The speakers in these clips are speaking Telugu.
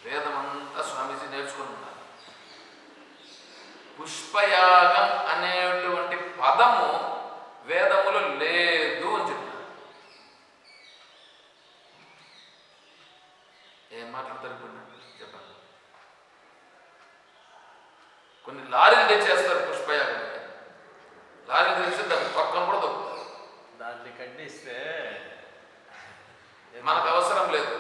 వేదమంతా స్వామీజీ నేర్చుకుని ఉన్నారు. పుష్పయాగం అనేటువంటి పదము వేదములో లేదు అని చెప్పినారు. ఏం మాట్లాడతారు చెప్పండి. కొన్ని లారీలు తెచ్చేస్తారు పుష్పయాగం, లారీలు తెచ్చి దాన్ని పక్కన కూడా దొరుకుతారు. దాన్ని ఖండిస్తే మనకు అవసరం లేదు,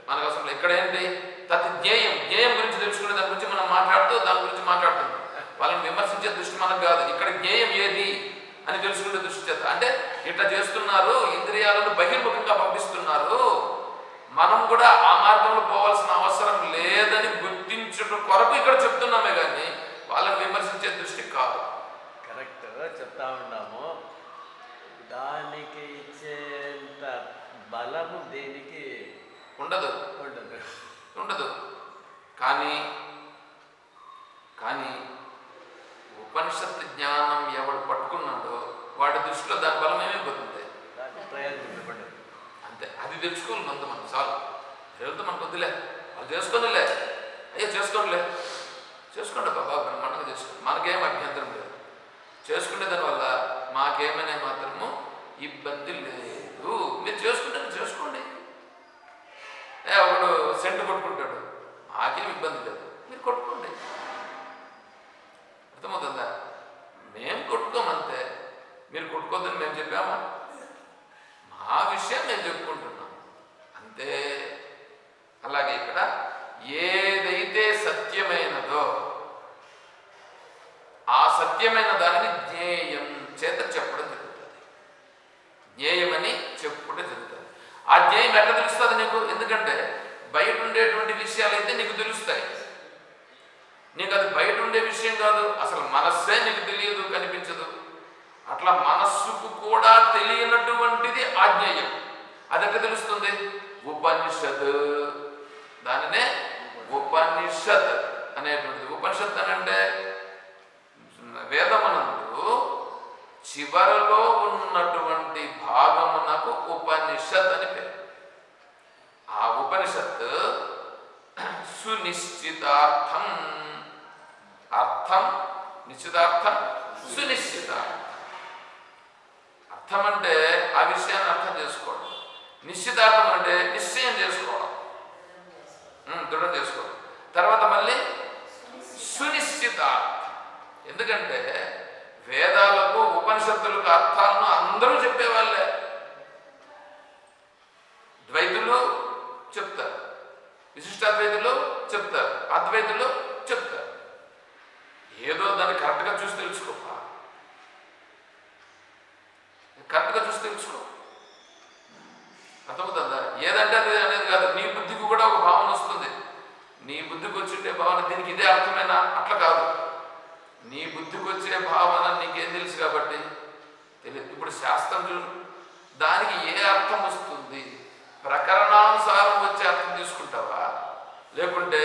మనకు అవసరం లేదు. ఇక్కడ ఏంటి ప్రతి జ్ఞేయం గురించి తెలుసుకునే దాని గురించి మనం మాట్లాడుతూ దాని గురించి మాట్లాడుతున్నాం. వాళ్ళని విమర్శించే దృష్టి మనకు కాదు. ఇక్కడ జ్ఞేయం ఏది అని తెలుసుకునే దృష్టి చేత అంటే ఇట్లా చేస్తున్నారు, ఇంద్రియాలను బహిర్ముఖంగా పంపిస్తున్నారు, మనం కూడా ఆ మార్గంలో పోవాల్సిన అవసరం లేదని గుర్తించడం కొరకు ఇక్కడ చెప్తున్నామే కానీ వాళ్ళని విమర్శించే దృష్టి కాదు. కరెక్ట్ చెప్తా ఉన్నాము. దానికి ఇచ్చేంత బలము దేనికి ఉండదు ఉండదు ఉండదు కానీ కానీ ఉపనిషత్తు జ్ఞానం ఎవడు పట్టుకున్నాడో వాడి దృష్టిలో దాని బలం ఏమైపోతుంది, దాన్ని ప్రయోజనపడదు. అంతే. అది తెలుసుకోవాలి మనం చాలు. ఎవరితో మనకు వద్దులే, వాళ్ళు చేసుకోనిలే, అయ్యో చేసుకోండి బాబా బ్రహ్మాండంగా చేసుకోండి, మనకేం అభ్యంతరం లేదు. చేసుకునే దానివల్ల మాకేమైనా మాత్రము ఇబ్బంది లేదు. మీరు చేసుకోండి. ఒకడు సెంటు కొట్టుకుంటాడు, మాకేం ఇబ్బంది లేదు, మీరు కొట్టుకోండి. అర్థమవుతుందా? మేము కొట్టుకోమంతే, మీరు కొట్టుకోద్దని మేము చెప్పామా? మా విషయం మేము చెప్పుకుంటున్నాం అంతే. అలాగే ఇక్కడ ఏదైతే సత్యమైనదో ఆ సత్యమైన దానిని జ్ఞేయం చేత చెప్పడం జరుగుతుంది. జ్ఞేయమని చెప్పుకుంటే జరుగుతుంది. ఆ జ్ఞేయం ఎట్లా తెలుస్తుంది నీకు? ఎందుకంటే బయట ఉండేటువంటి విషయాలు అయితే నీకు తెలుస్తాయి. నీకు అది బయట ఉండే విషయం కాదు, అసలు మనస్సే నీకు తెలియదు, కనిపించదు. అట్లా మనస్సుకు కూడా తెలియనటువంటిది ఆజ్ఞేయం. అది ఎట్లా తెలుస్తుంది? ఉపనిషత్. దానినే ఉపనిషత్ అనేటువంటిది. ఉపనిషత్ అని అంటే వేదమునందు చివరలో ఉన్నటువంటి భాగమునకు ఉపనిషత్ అని పేరు. ఆ ఉపనిషత్ సునిశ్చితార్థం, అర్థం నిశ్చితార్థం, సునిశ్చితార్థం. అర్థం అంటే ఆ విషయాన్ని అర్థం చేసుకోవడం, నిశ్చితార్థం అంటే నిశ్చయం చేసుకోవడం, దృఢం చేసుకోవడం. తర్వాత మళ్ళీ సునిశ్చితార్థం. ఎందుకంటే వేదాలకు ఉపనిషత్తులకు అర్థాలను అందరూ చెప్పేవాళ్ళే. ద్వైతులు చెప్తారు, విశిష్టాద్వైతులు చెప్తారు, అద్వైతులు చెప్తారు. ఏదో దాన్ని కరెక్ట్గా చూసి తెలుసుకోపా, కరెక్ట్గా చూసి తెలుసుకో. అర్థమవుతుందా? ఏదంటే అది అనేది కాదు. నీ బుద్ధికి కూడా ఒక భావన వస్తుంది. నీ బుద్ధికి వచ్చిండే భావన దీనికి ఇదే అర్థమేనా? అట్లా కాదు. నీ బుద్ధికి వచ్చే భావన నీకేం తెలుసు కాబట్టి తెలియదు. ఇప్పుడు శాస్త్రం చూడు, దానికి ఏ అర్థం వస్తుంది? ప్రకరణానుసారం వచ్చే అర్థం తీసుకుంటావా, లేకుంటే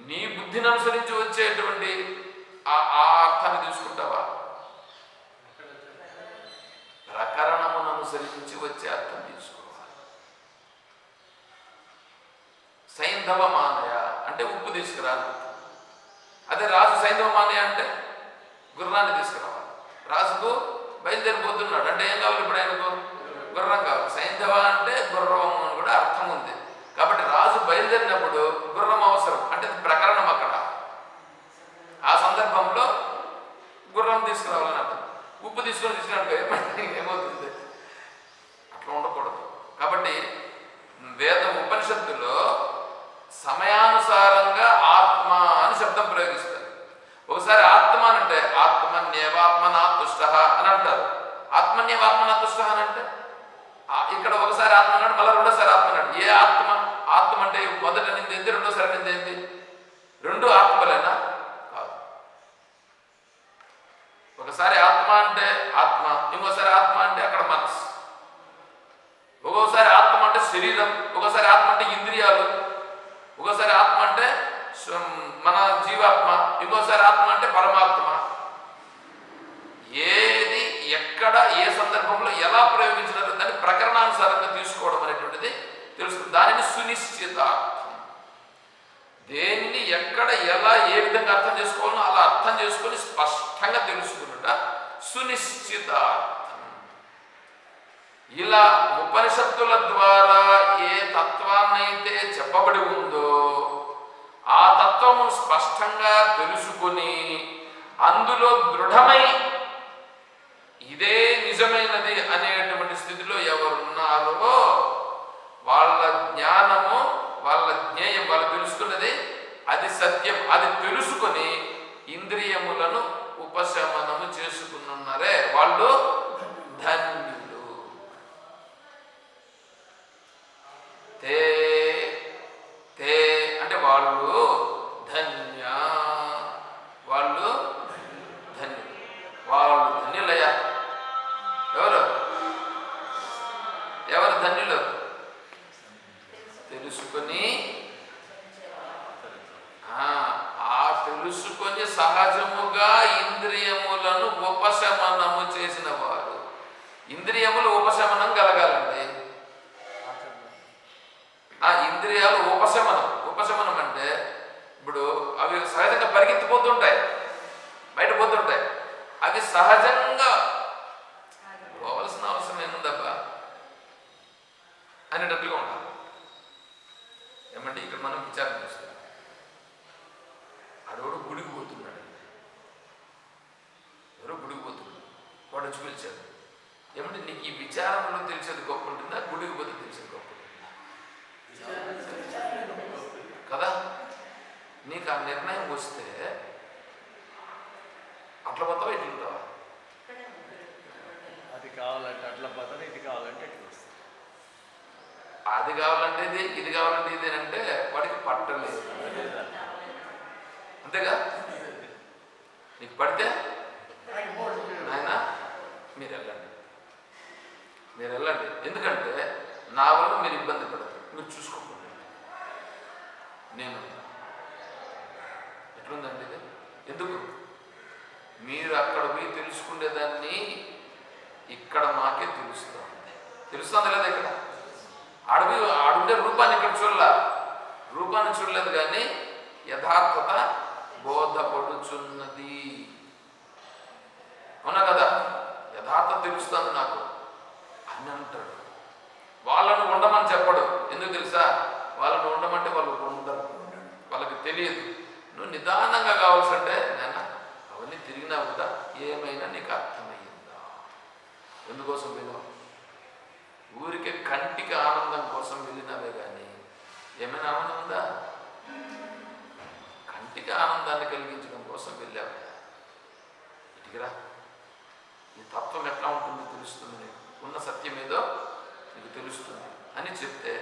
నీ బుద్ధిని అనుసరించి వచ్చేటువంటి ఆ అర్థాన్ని తీసుకుంటావా? ప్రకరణమును అనుసరించి వచ్చే అర్థం తీసుకోవాలి. సైంధవ మానయ అంటే ఉప్పు తీసుకురా. అదే రాజు సైంధవ మానయ అంటే గుర్రాన్ని తీసుకురావాలి. రాజుకు బయలుదేరిపోతున్నాడు అంటే ఏం కావాలి ఇప్పుడు ఆయనకు? గుర్రం కావాలి. సైంధవ అంటే గుర్రం అని కూడా అర్థం ఉంది. కాబట్టి రాజు బయలుదేరినప్పుడు గుర్రం అవసరం అంటే ప్రకరణం. అక్కడ ఆ సందర్భంలో గుర్రం తీసుకురావాలని అర్థం. ఉప్పు తీసుకురాడు ఏమవుతుంది? అట్లా ఉండకూడదు. కాబట్టి ఉపనిషత్తులో సమయానుసారంగా ఆత్మ అని శబ్దం ప్రయోగిస్తారు. ఒకసారి ఆత్మ అని అంటే ఆత్మన్యేవాత్మనాతుష్ట అని అంటారు. ఆత్మన్యేవాత్మనాతుష్ట అని అంటే ఇక్కడ ఒకసారి ఆత్మ అన్నాడు, మళ్ళీ రెండోసారి ఆత్మ అన్నాడు. ఏ ఆత్మ? ఆత్మ అంటే మొదట నిందేంది, రెండోసారి నిందేంది? రెండు ఆత్మలేనా? కాదు. ఒకసారి ఆత్మ అంటే ఆత్మ, ఇంకోసారి ఆత్మ అంటే అక్కడ మనసు. ఒక్కోసారి ఆత్మ అంటే శరీరం, ఒకసారి ఆత్మ అంటే ఇంద్రియాలు, ఒకసారి ఆత్మ అంటే మన జీవాత్మ, ఇంకోసారి ఆత్మ అంటే పరమాత్మ. ఏది ఎక్కడ ఏ సందర్భంలో ఎలా ప్రయోగించినారో దాన్ని ప్రకరణానుసారంగా తీసుకోవడం అనేటువంటిది తెలుసు. దానిని సునిశ్చితార్థం. దేనిని ఎక్కడ ఎలా ఏ విధంగా అర్థం చేసుకోవాలో అలా అర్థం చేసుకొని స్పష్టంగా తెలుసుకున్నట సునిశ్చితార్థం. ఇలా ఉపనిషత్తుల ద్వారా ఏ తత్వాన్నైతే చెప్పబడి ఉందో ఆ తత్వము స్పష్టంగా తెలుసుకొని అందులో దృఢమై ఇదే నిజమైనది అనేటువంటి స్థితిలో ఎవరున్నారో వాళ్ళ జ్ఞానము, వాళ్ళ జ్ఞేయం, వాళ్ళు తెలుసుకున్నది అది సత్యం, అది తెలుసుకొని ఇంద్రియములను ఉపశమనము చేసుకున్నారే వాళ్ళు ధన్యులు. తే తే అంటే వాళ్ళు ధన్య, వాళ్ళు ధన్యులు, వాళ్ళు ధన్యులయ్యా. ఎవరు ఎవరు ధన్యులు? తెలుసుకొని తెలుసుకొని సహజముగా ఇంద్రియములను ఉపశమనము చేసిన వారు. ఇంద్రియములు ఉపశమనం కలగాలండి. ఇంద్రియాలు ఉపశమనం అంటే ఇప్పుడు అవి సహజంగా పరిగెత్తిపోతుంటాయి, బయట పోతుంటాయి. అవి సహజంగా పోవలసిన అవసరం ఏముందబ్బా అనేటట్లుగా ఉండాలి. ఏమంటే ఇక్కడ మనం విచారం చేస్తాం. ఆడవాడు గుడికి పోతున్నాడు, ఎవరో గుడికి పోతున్నాడు, వాడు వచ్చి పిలిచాడు. ఏమంటే నీకు ఈ విచారంలో తెలిసేది గొప్ప ఉంటుందా, గుడికి పోతే తెలిసేది గొప్ప ఉంటుందా? కదా. నీకు ఆ నిర్ణయం వస్తే అట్లా పోతావా ఇట్లా ఉంటావా? అది కావాలంటే అట్లా పోతాను, ఇది కావాలంటే ఇట్లా వస్తుంది. అది కావాలంటే ఇది, ఇది కావాలంటే ఇది అంటే వాడికి పట్టలేదు. అంతేగా. నీకు పడితే నాయన మీరు వెళ్ళండి, ఎందుకంటే నా వల్ల మీరు ఇబ్బంది పడదు, మీరు చూసుకోకండి, నేను ఎట్లుందండి ఇది. ఎందుకు మీరు అక్కడ పోయి తెలుసుకునేదాన్ని ఇక్కడ మాకే తెలుస్తుంది లేదా? ఇక్కడ ఆడుండే రూపాన్ని ఇక్కడ రూపాన్ని చూడలేదు, కానీ యథార్థత బోధపడుచున్నది. అవునా కదా? యథార్థత తెలుస్తుంది నాకు అని అంటాడు. వాళ్ళను ఉండమని చెప్పడు. ఎందుకు తెలుసా? వాళ్ళను ఉండమంటే వాళ్ళు ఉండరు, వాళ్ళకి తెలియదు. నువ్వు నిదానంగా కావాల్సింటే నాన్న అవన్నీ తిరిగినావు కదా, ఏమైనా నీకు అర్థమయ్యిందా? ఎందుకోసం వినవు? ఊరికే కంటికి ఆనందం కోసం వెళ్ళినవే కానీ ఏమైనా ఆనందం ఉందా? కంటికి ఆనందాన్ని కలిగించడం కోసం వెళ్ళావు. ఇటుకిరా, ఈ తత్వం ఎట్లా ఉంటుందో తెలుస్తుంది, నీకు ఉన్న సత్యం ఏదో నీకు తెలుస్తుంది అని చెప్తే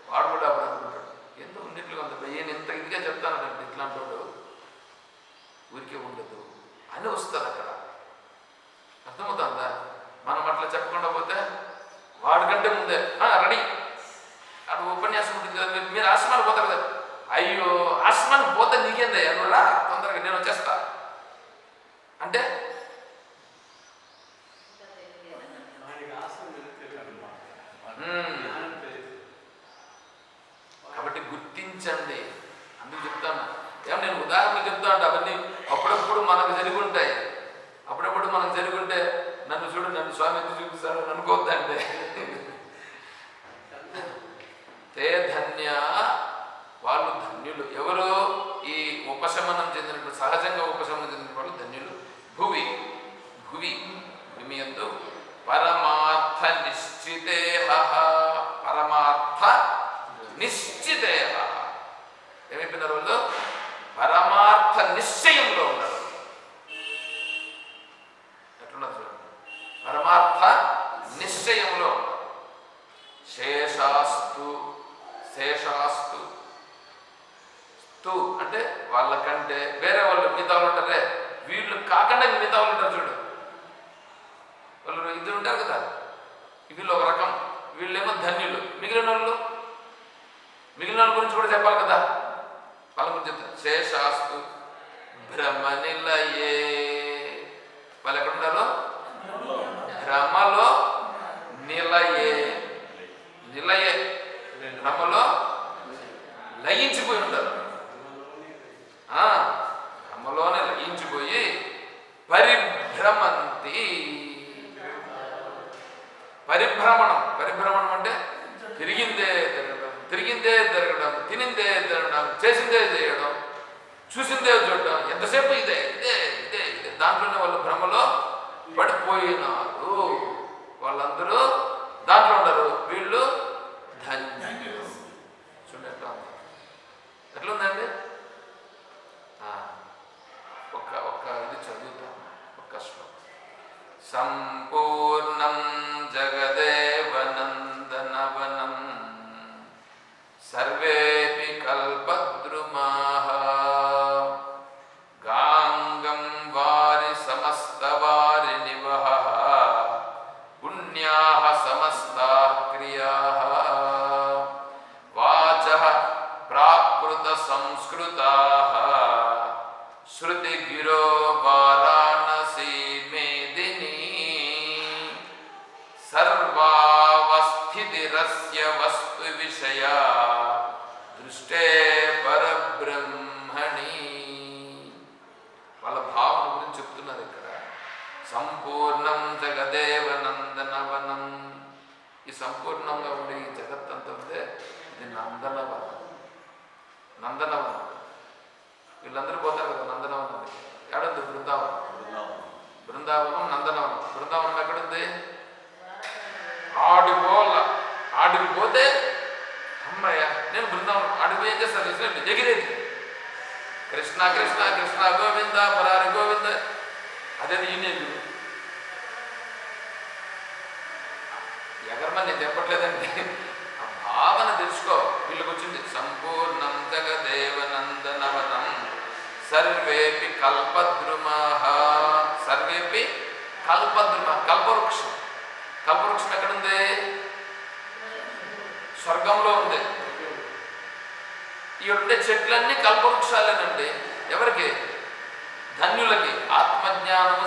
వాడు కూడా అప్పుడు అనుకుంటాడు, ఎందుకు ఉన్నట్లు అంత నేను ఇంత ఇదిగా చెప్తానంటే ఇట్లాంటి వాడు ఊరికే ఉండదు అని వస్తుంది అక్కడ. అర్థమవుతుందా? మనం అట్లా చెప్పకుండా పోతే వాడికంటే ముందే రెడీ అటు ఉపన్యాసం ఉంటుంది కదా, మీరు ఆశ్రమానికి పోతారు కదా, అయ్యో ఆశ్రమానికి పోతే నీకేందా ఎన్నోరా తొందరగా నేను వచ్చేస్తా అంటే కాబట్టి గుర్తించండి. అందుకు చెప్తాను. నేను ఉదాహరణలు చెప్తా అంటే అవన్నీ అప్పుడప్పుడు మనకు జరిగి ఉంటాయి. అప్పుడప్పుడు మనకు జరిగి ఉంటే నన్ను చూడు, నన్ను స్వామి ఎందుకు చూపిస్తాడు అని అనుకోవద్దండి. తే ధన్య, వాళ్ళు ధన్యులు. ఎవరు? ఈ ఉపశమనం చెందినటువంటి, సహజంగా ఉపశమనం చెందిన వాళ్ళు ధన్యులు. భువి యందు పరమార్థ నిశ్చితేహ, పరమార్థ నిశ్చితేహ. ఏమైపోయినారు వాళ్ళు? పరమార్థ నిశ్చయంలో ఉన్నారు. ఎట్లున్నారు చూడండి, పరమార్థ నిశ్చయంలో ఉన్నారు. శేషాస్తు అంటే వాళ్ళకంటే వేరే వాళ్ళు, మిగతా వాళ్ళు ఉంటారే, వీళ్ళు కాకుండా మిగతా వాళ్ళు ఉంటారు చూడు, వాళ్ళు ఇద్దరు ఉంటారు కదా, వీళ్ళు ఒక రకం, వీళ్ళేమో ధన్యులు. మిగిలిన వాళ్ళ గురించి కూడా చెప్పాలి కదా, వాళ్ళ గురించి చెప్తారు. శేషాస్తు భ్రమ నిలయే, వాళ్ళు ఎక్కడున్నారు? భ్రమలో నిలయే, భ్రమలో లయించిపోయి ఉంటారు. తినడం, తినిందే తినడం, చేసిందే చేయడం, చూసిందే చూడడం, ఎంతసేపు ఇదే ఇదే ఇదే ఇదే దాంట్లోనే వాళ్ళు భ్రమలో పడిపోయినారు. వాళ్ళందరూ దాంట్లో ఉండరు, వీళ్ళు ధన్యులు. చూడండి ఎట్లుందండి. ఒక్క ఇది చదువుతాం, ఒక్క శ్లోకం. సంపూర్ణం జగదేవ నందనవనం సర్వేపి కల్పద్రుమాః గాంగం వారి సమస్తవారినివః పుణ్యాః సమస్తాః క్రియాః వాచః ప్రాకృత సంస్కృతాః శృతిగిరో వారాణసీ మేదినీ సర్వావస్థితిరస్య వస్తు విషయా దృష్టే పరబ్రహ్మణి. వాళ్ళ భావన గురించి చెప్తున్నారు ఇక్కడ. సంపూర్ణం జగదేవ నందనవనం. ఈ సంపూర్ణంగా ఉండే ఈ జగత్తంతా ఉందే ఇది నందనవనం. నందనవనం వీళ్ళందరూ పోతారు కదా నందనవనానికి. ఎక్కడుంది? బృందావనం. బృందావనం నందనవనం. బృందావనం ఎక్కడుంది? ఆడికి పోతే అమ్మయ్య నేను బృందావనం ఆడికి పోయి ఏం చేస్తాను? ఎగిరేది కృష్ణ కృష్ణ కృష్ణ గోవింద మురారి గోవింద. అదే యూనియన్ ఎగరమని నేను చెప్పట్లేదండి, ఆ భావన తెలుసుకో. వీళ్ళకి వచ్చింది సంపూర్ణం జగదేవ నందనవనం సర్వేపి కల్పద్రుమః. సర్వేపి కల్పద్రుమ, కల్పవృక్షం. కల్పవృక్షం ఎక్కడుంది? స్వర్గంలో ఉంది. ఈ ఉండే చెట్లన్నీ కల్పవృక్షాలేనండి. ఎవరికి? ధన్యులకి, ఆత్మజ్ఞానము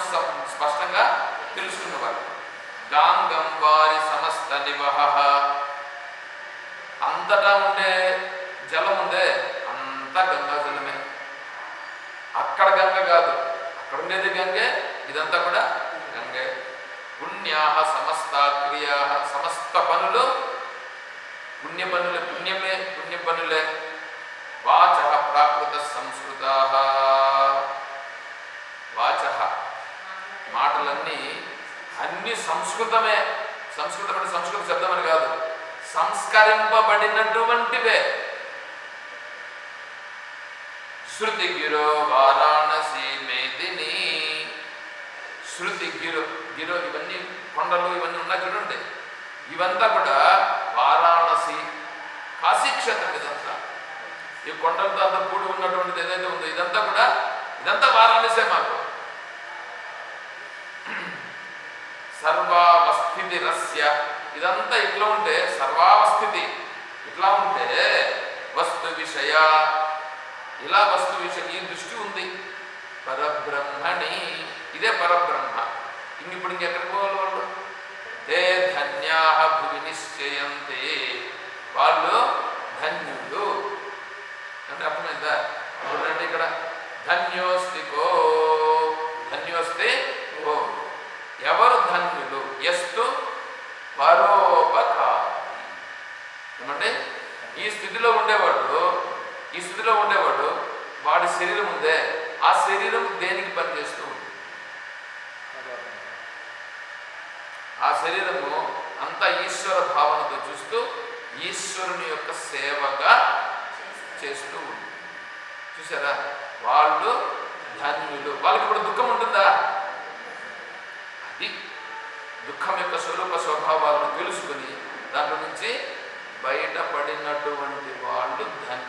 స్పష్టంగా తెలుసుకున్న వాళ్ళు. గాంగం వారి సమస్త నివహ. అంతటా ఉండే జలం ఉందే అంతా గంగా జలమే. అక్కడ గంగ కాదు, అక్కడ ఉండేది గంగే, ఇదంతా కూడా గంగే. పుణ్యాః సమస్త క్రియాః. సమస్త పనులు పుణ్య పనులే, పుణ్యమే పుణ్య పనులే. వాచః ప్రాకృత సంస్కృతాః. వాచః మాటలన్నీ అన్ని సంస్కృతమే. సంస్కృతం అంటే సంస్కృత శబ్దం అని కాదు, సంస్కరింపబడినటువంటివే. శృతి గిరో వారాణసీ మేదిని. శృతి గిరో, గిరో ఇవన్నీ కొండలు ఇవన్నీ ఉన్నాయి చూడండి. ఇవంతా కూడా వారాణసి, కాశీక్షేత్రం. ఇదంతా ఈ కొండలతో అంతా కూడి ఉన్నటువంటిది ఏదైతే ఉందో ఇదంతా కూడా, ఇదంతా వారాణసే మాకు. సర్వావస్థితి రస్య. ఇదంతా ఇట్లా ఉంటే సర్వావస్థితి ఇట్లా ఉంటే వస్తు విషయ, ఇలా వస్తు విషయం ఈ దృష్టి ఉంది. పరబ్రహ్మణి, ఇదే పరబ్రహ్మ. ఇప్పుడు ఇంకెక్కడికి పోవాలి వాళ్ళు? తే ధన్యాః భువి నిశ్చయంతే. వాళ్ళు ధన్యులు అంటే అర్థమైందా? చూడండి ఇక్కడ ధన్యోస్తి కో. ధన్యోస్తి కో. ఎవరు ధన్యులు? ఎస్తు పరోపకారి. ఏమంటే ఈ స్థితిలో ఉండేవాడు వాడి శరీరం ఉందే, ఆ శరీరం దేనికి పనిచేస్తూ ఉంది? ఆ శరీరము అంతా ఈశ్వర భావనతో చూస్తూ ఈశ్వరుని యొక్క సేవగా చేస్తూ ఉంది. చూసారా? వాళ్ళు ధన్యులు. వాళ్ళకి ఇప్పుడు దుఃఖం ఉంటుందా? అది దుఃఖం యొక్క స్వరూప స్వభావాలను తెలుసుకుని దాంట్లో నుంచి బయటపడినటువంటి వాళ్ళు ధన్యులు.